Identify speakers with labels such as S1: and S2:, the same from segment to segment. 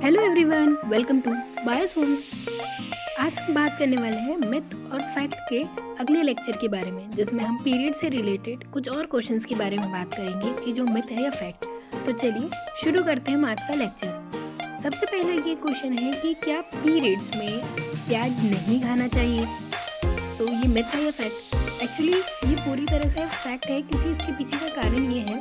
S1: Hello everyone, welcome to Biosome. आज हम बात करने वाले हैं मिथ और फैक्ट के अगले लेक्चर के बारे में, जिसमें हम पीरियड से रिलेटेड कुछ और क्वेश्चंस के बारे में बात करेंगे कि जो मिथ है या फैक्ट। तो चलिए शुरू करते हैं हम आज का लेक्चर। सबसे पहले ये क्वेश्चन है कि क्या पीरियड्स में प्याज नहीं खाना चाहिए? तो ये मिथ है या फैक्ट? एक्चुअली ये पूरी तरह से फैक्ट है, क्योंकि इसके पीछे का कारण ये है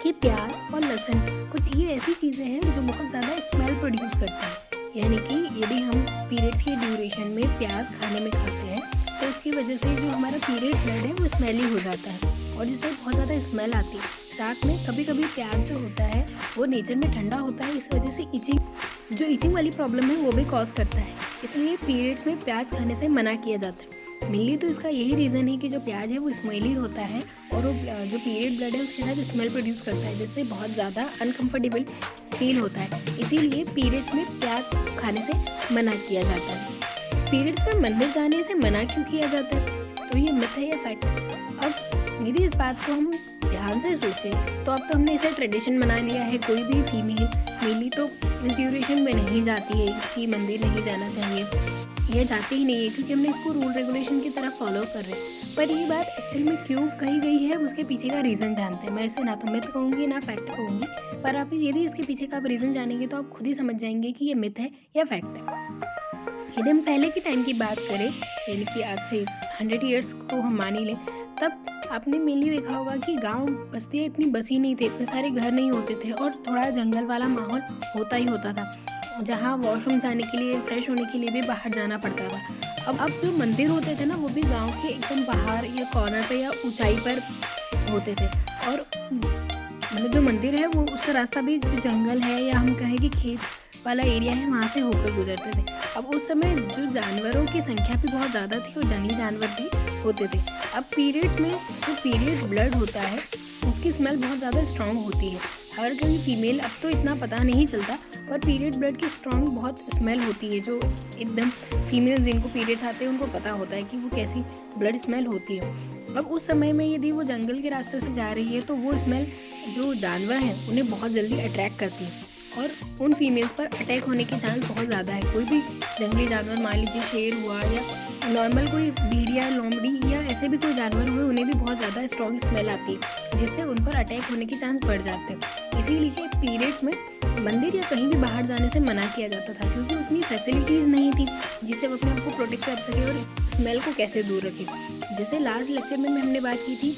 S1: कि प्याज और लहसुन कुछ ये ऐसी चीज़ें हैं जो बहुत ज़्यादा स्मेल प्रोड्यूस करती हैं। यानी कि यदि हम पीरियड्स के ड्यूरेशन में प्याज खाने में खाते हैं तो उसकी वजह से जो हमारा पीरियड ब्लड है वो स्मेली हो जाता है और जिससे बहुत ज़्यादा स्मेल आती है। साथ में कभी कभी प्याज जो होता है वो नेचर में ठंडा होता है, इस वजह से इचिंग वाली प्रॉब्लम है वो भी कॉज करता है। इसलिए पीरियड्स में प्याज खाने से मना किया जाता है। मेनली तो इसका यही रीज़न है कि जो प्याज है वो स्मेली होता है और वो जो पीरियड ब्लड है उसके साथ स्मेल प्रोड्यूस करता है, जिससे बहुत ज़्यादा अनकंफर्टेबल फील होता है। इसीलिए पीरियड्स में प्याज खाने से मना किया जाता है। पीरियड्स में मंदिर जाने से मना क्यों किया जाता है? तो ये मिथ है या फैक्ट? अब यदि इस बात को हम ध्यान से सोचें तो अब तो हमने इसे ट्रेडिशन बना लिया है। कोई भी फीमेल मेनली तो इस ड्यूरेशन में नहीं जाती है कि मंदिर नहीं जाना चाहिए, ये जाते ही नहीं है, क्योंकि हमने इसको रूल रेगुलेशन की तरह फॉलो कर रहे हैं। पर ये बात एक्चुअल में क्यों कही गई है उसके पीछे का रीज़न जानते हैं। मैं इसे ना तो मिथ कहूँगी ना फैक्ट कहूँगी, पर आप यदि इसके पीछे का आप रीज़न जानेंगे तो आप खुद ही समझ जाएंगे कि ये मिथ है या फैक्ट है। यदि हम पहले के टाइम की बात करें, यानी कि आज से 100 ईयर्स को हम मान ही लें, तब आपने मेनली देखा होगा कि गांव बस्तियाँ इतनी बसी नहीं थे, इतने सारे घर नहीं होते थे और थोड़ा जंगल वाला माहौल होता ही होता था, जहाँ वॉशरूम जाने के लिए, फ्रेश होने के लिए भी बाहर जाना पड़ता था। अब जो मंदिर होते थे ना वो भी गांव के एकदम बाहर या कॉर्नर पे या ऊंचाई पर होते थे और मतलब जो मंदिर है वो उसका रास्ता भी जो जंगल है या हम कहें कि खेत वाला एरिया है वहाँ से होकर गुजरते थे। अब उस समय जो जानवरों की संख्या भी बहुत ज़्यादा थी और जंगली जानवर भी होते थे। अब पीरियड में जो पीरियड ब्लड होता है उसकी स्मेल बहुत ज़्यादा स्ट्रॉन्ग होती है। हर कहीं फीमेल अब तो इतना पता नहीं चलता, पर पीरियड ब्लड की स्ट्रॉन्ग बहुत स्मेल होती है। जो एकदम फीमेल जिनको पीरियड्स आते हैं उनको पता होता है कि वो कैसी ब्लड स्मेल होती है। अब उस समय में यदि वो जंगल के रास्ते से जा रही है तो वो स्मेल जो जानवर हैं उन्हें बहुत जल्दी अट्रैक्ट करती है और उन फीमेल्स पर अटैक होने के चांस बहुत ज़्यादा है। कोई भी जंगली जानवर, मान लीजिए शेर हुआ या नॉर्मल कोई भेड़िया, लोमड़ी या ऐसे भी कोई जानवर हुए, उन्हें भी बहुत ज़्यादा स्ट्रॉन्ग स्मेल आती है, जिससे उन पर अटैक होने के चांस बढ़ जाते हैं। इसीलिए पीरियड्स में मंदिर या कहीं भी बाहर जाने से मना किया जाता था, क्योंकि उतनी फैसिलिटीज़ नहीं थी जिससे वो अपने आप को प्रोटेक्ट कर सके और स्मेल को कैसे दूर रखे। जैसे लास्ट लेक्चर में हमने बात की थी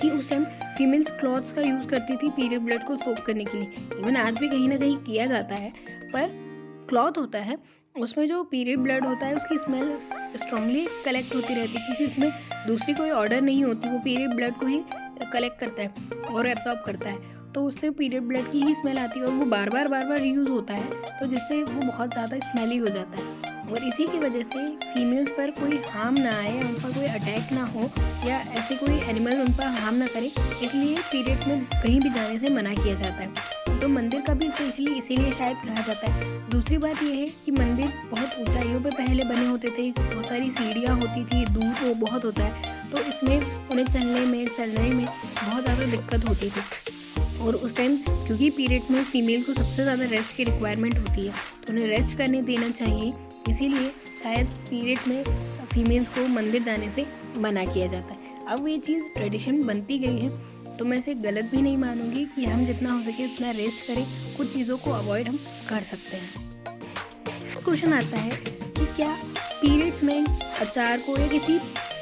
S1: कि उस टाइम फीमेल्स क्लॉथ्स का यूज़ करती थी पीरियड ब्लड को सोक करने के लिए। इवन आज भी कहीं ना कहीं किया जाता है, पर क्लॉथ होता है उसमें जो पीरियड ब्लड होता है उसकी स्मेल स्ट्रांगली कलेक्ट होती रहती है, क्योंकि उसमें दूसरी कोई ऑर्डर नहीं होती, वो पीरियड ब्लड को ही कलेक्ट करता है और एब्जॉर्ब करता है। तो उससे पीरियड ब्लड की ही स्मेल आती है और वो बार बार यूज़ होता है, तो जिससे वो बहुत ज़्यादा स्मेली हो जाता है। और इसी की वजह से फीमेल्स पर कोई हार्म ना आए, उन पर कोई अटैक ना हो या ऐसे कोई एनिमल उन पर हार्म ना करे, इसलिए पीरियड्स में कहीं भी जाने से मना किया जाता है। तो मंदिर का भी स्पेशली इसीलिए शायद कहा जाता है। दूसरी बात यह है कि मंदिर बहुत ऊंचाइयों पे पहले बने होते थे, बहुत सारी सीढ़ियाँ होती थी, दूर वो बहुत होता है, तो इसमें उन्हें चलने में बहुत ज़्यादा दिक्कत होती थी। और उस टाइम क्योंकि पीरियड में फीमेल को सबसे ज़्यादा रेस्ट की रिक्वायरमेंट होती है, तो उन्हें रेस्ट करने देना चाहिए, इसीलिए शायद पीरियड में फीमेल्स को मंदिर जाने से मना किया जाता है। अब ये चीज़ ट्रेडिशन बनती गई है, तो मैं इसे गलत भी नहीं मानूंगी कि हम जितना हो सके उतना रेस्ट करें, कुछ चीज़ों को अवॉइड हम कर सकते हैं। क्वेश्चन आता है कि क्या पीरियड्स में अचार को या किसी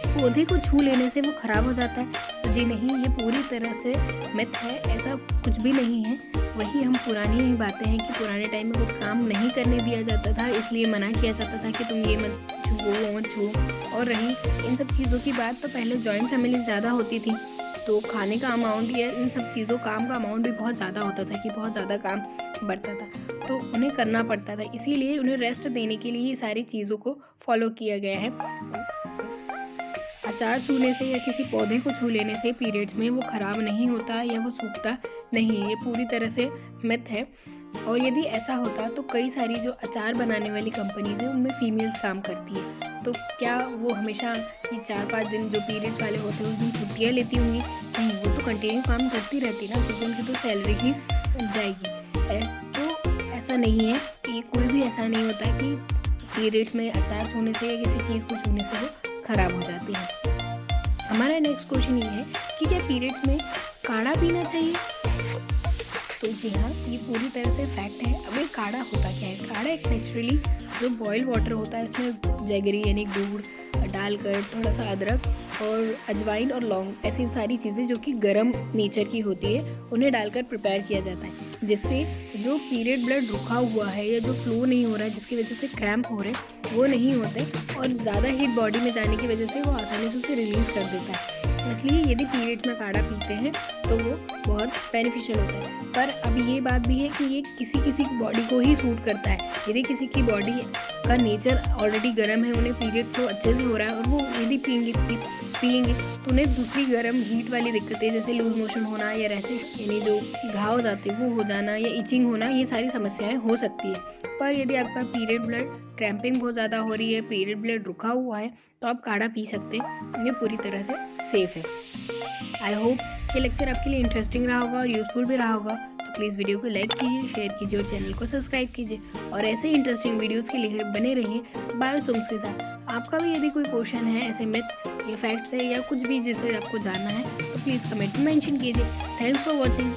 S1: पौधे को छू लेने से वो खराब हो जाता है? तो जी नहीं, ये पूरी तरह से मिथ है, ऐसा कुछ भी नहीं है। वही हम पुरानी ही बातें हैं कि पुराने टाइम में कुछ काम नहीं करने दिया जाता था, इसलिए मना किया जाता था कि तुम ये मत छुओ वो मत छुओ। और रही इन सब चीज़ों की बात, तो पहले जॉइंट फैमिली ज़्यादा होती थी, तो खाने का अमाउंट या इन सब चीज़ों काम का अमाउंट भी बहुत ज़्यादा होता था कि बहुत ज़्यादा काम बढ़ता था, तो उन्हें करना पड़ता था। इसीलिए उन्हें रेस्ट देने के लिए ये सारी चीज़ों को फॉलो किया गया है। अचार छूने से या किसी पौधे को छू लेने से पीरियड्स में वो ख़राब नहीं होता या वो सूखता नहीं, ये पूरी तरह से मिथ है। और यदि ऐसा होता तो कई सारी जो अचार बनाने वाली कंपनीज हैं उनमें फीमेल्स काम करती है, तो क्या वो हमेशा ये 4-5 दिन जो पीरियड्स वाले होते हैं उस दिन छुट्टियाँ लेती होंगी? नहीं, वो तो कंटिन्यू काम करती रहती ना, क्योंकि उनकी तो सैलरी ही जाएगी। तो ऐसा ऐसा नहीं है कि कोई भी ऐसा नहीं होता कि पीरियड्स में अचार छूने से या किसी चीज़ को छूने से वो खराब हो जाती है। हमारा नेक्स्ट क्वेश्चन ये है कि क्या पीरियड्स में काढ़ा पीना चाहिए? तो जी हाँ, ये पूरी तरह से फैक्ट है। अब ये काढ़ा होता क्या है? काढ़ा एक नेचुरली जो बॉयल वाटर होता है, इसमें जैगरी यानी दूध डालकर थोड़ा सा अदरक और अजवाइन और लौंग, ऐसी सारी चीज़ें जो कि गर्म नेचर की होती है, उन्हें डालकर प्रिपेयर किया जाता है, जिससे जो पीरियड ब्लड रुका हुआ है या जो फ्लो नहीं हो रहा है, जिसकी वजह से क्रैम्प हो रहे हैं, वो नहीं होते और ज़्यादा हीट बॉडी में जाने की वजह से वो आसानी से उसे रिलीज़ कर देता है। इसलिए यदि पीरियड्स में काढ़ा पीते हैं तो वो बहुत बेनिफिशियल होता है। पर अब ये बात भी है कि ये किसी किसी की बॉडी को ही सूट करता है। यदि किसी की बॉडी का नेचर ऑलरेडी गर्म है, उन्हें पीरियड तो अच्छे से हो रहा है और वो यदि पिएंगे तो उन्हें दूसरी गर्म हीट वाली दिक्कतें जैसे लूज मोशन होना या रैशेस यानी जो घाव हो जाते हैं वो हो जाना या इचिंग होना, ये सारी समस्याएं हो सकती है। पर यदि आपका पीरियड ब्लड क्रैम्पिंग बहुत ज़्यादा हो रही है, पीरियड ब्लड रुका हुआ है, तो आप काढ़ा पी सकते हैं। ये पूरी तरह से सेफ़ है। आई होप ये लेक्चर आपके लिए इंटरेस्टिंग रहा होगा और यूजफुल भी रहा होगा। तो प्लीज़ वीडियो को लाइक कीजिए, शेयर कीजिए और चैनल को सब्सक्राइब कीजिए और ऐसे इंटरेस्टिंग वीडियोस के लिए बने रहिए बायोसोम्स के साथ। आपका भी यदि कोई क्वेश्चन है, ऐसे मिथ या फैक्ट्स है या कुछ भी जिसे आपको जानना है, तो प्लीज़ कमेंट में मेंशन कीजिए। Thanks for watching.